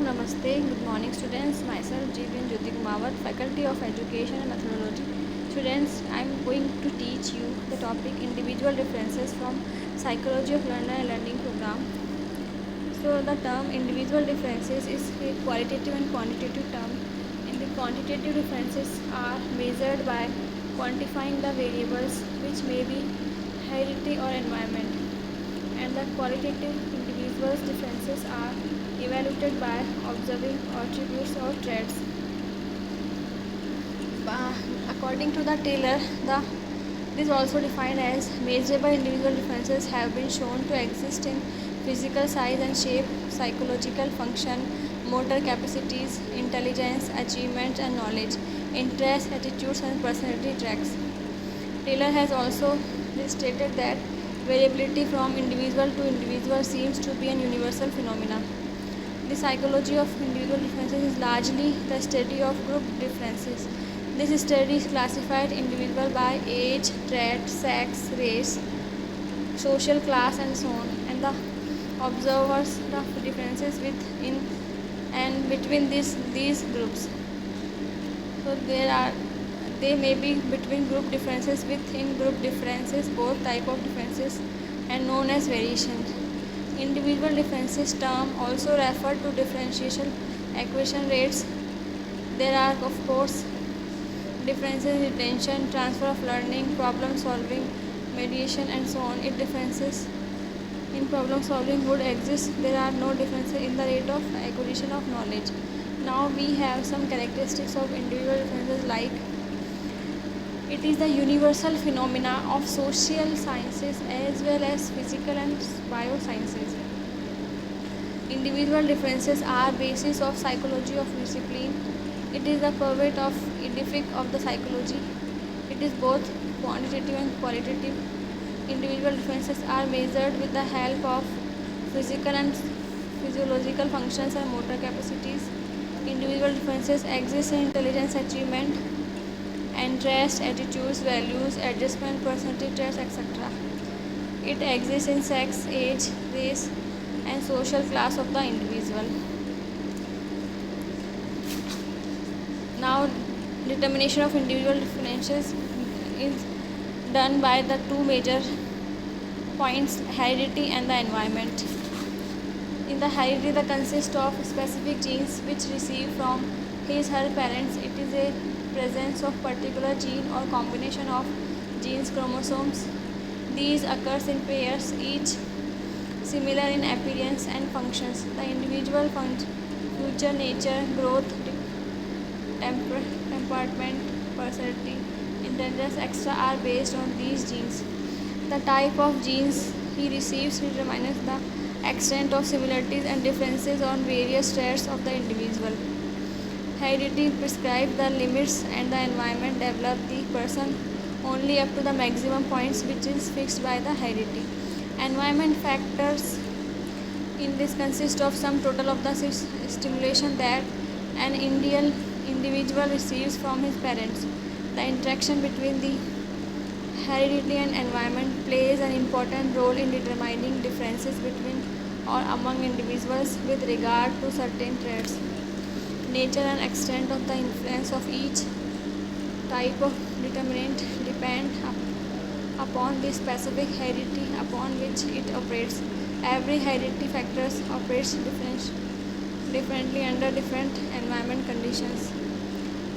Namaste, good morning students. Myself Jivin Jyoti Kumawat, Faculty of Education and Methodology. Students, I am going to teach you the topic individual differences from Psychology of Learner and Learning program. So the term individual differences is a qualitative and quantitative term. In the quantitative differences are measured by quantifying the variables which may be heredity or environment, and the qualitative individuals differences are evaluated by observing attributes or traits. According to the Taylor, this is also defined as measurable individual differences have been shown to exist in physical size and shape, psychological function, motor capacities, intelligence, achievements and knowledge, interests, attitudes and personality traits. Taylor has also stated that variability from individual to individual seems to be an universal phenomenon. The psychology of individual differences is largely the study of group differences. This study classified individuals by age, trait, sex, race, social class, and so on, and the observers the differences within and between these groups. So they may be between group differences, within group differences, both type of differences, and known as variations. Individual differences term also refer to differential equation rates. There are of course differences in retention, transfer of learning, problem solving, mediation and so on. If differences in problem solving would exist, there are no differences in the rate of acquisition of knowledge. Now we have some characteristics of individual differences, like it is the universal phenomena of social sciences as well as physical and biosciences. Individual differences are basis of psychology of discipline. It is the purvey of edific of the psychology. It is both quantitative and qualitative. Individual differences are measured with the help of physical and physiological functions and motor capacities. Individual differences exist in intelligence, achievement, interest, attitudes, values, adjustment, personality traits, etc. It exists in sex, age, race, and social class of the individual. Now, determination of individual differences is done by the two major points: heredity and the environment. In the heredity, the consists of specific genes which receive from his/her parents. It is a presence of particular gene or combination of genes chromosomes. These occurs in pairs, each similar in appearance and functions. The individual future nature, growth, temperament, personality, intelligence, etc. are based on these genes. The type of genes he receives determines the extent of similarities and differences on various traits of the individual. Heredity prescribes the limits and the environment develops the person only up to the maximum points which is fixed by the heredity. Environment factors in this consist of sum total of the stimulation that an individual receives from his parents. The interaction between the heredity and environment plays an important role in determining differences between or among individuals with regard to certain traits. Nature and extent of the influence of each type of determinant depend upon the specific heredity upon which it operates. Every heredity factor operates differently under different environment conditions.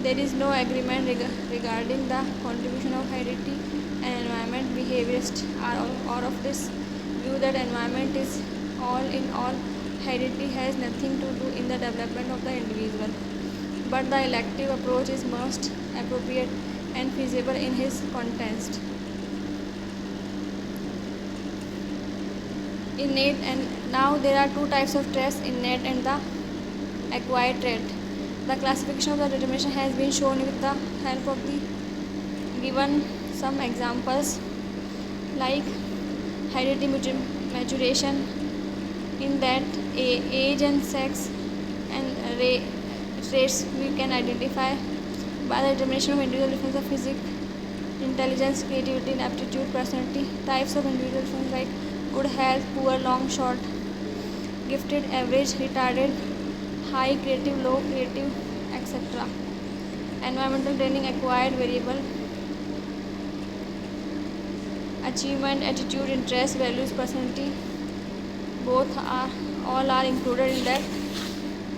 There is no agreement regarding the contribution of heredity and environment. Behaviorists are of this view that environment is all in all. Heredity has nothing to do in the development of the individual, but the elective approach is most appropriate and feasible in his context. Innate, and now there are two types of traits: innate and the acquired trait. The classification of the determination has been shown with the help of the given some examples, like heredity maturation, in that age and sex and traits we can identify by the determination of individual difference of physics, intelligence, creativity, and aptitude, personality. Types of individual difference like good health, poor, long, short, gifted, average, retarded, high creative, low creative, etc. Environmental training acquired variable achievement, attitude, interest, values, personality, both are all are included in that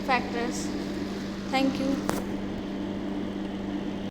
factors. Thank you.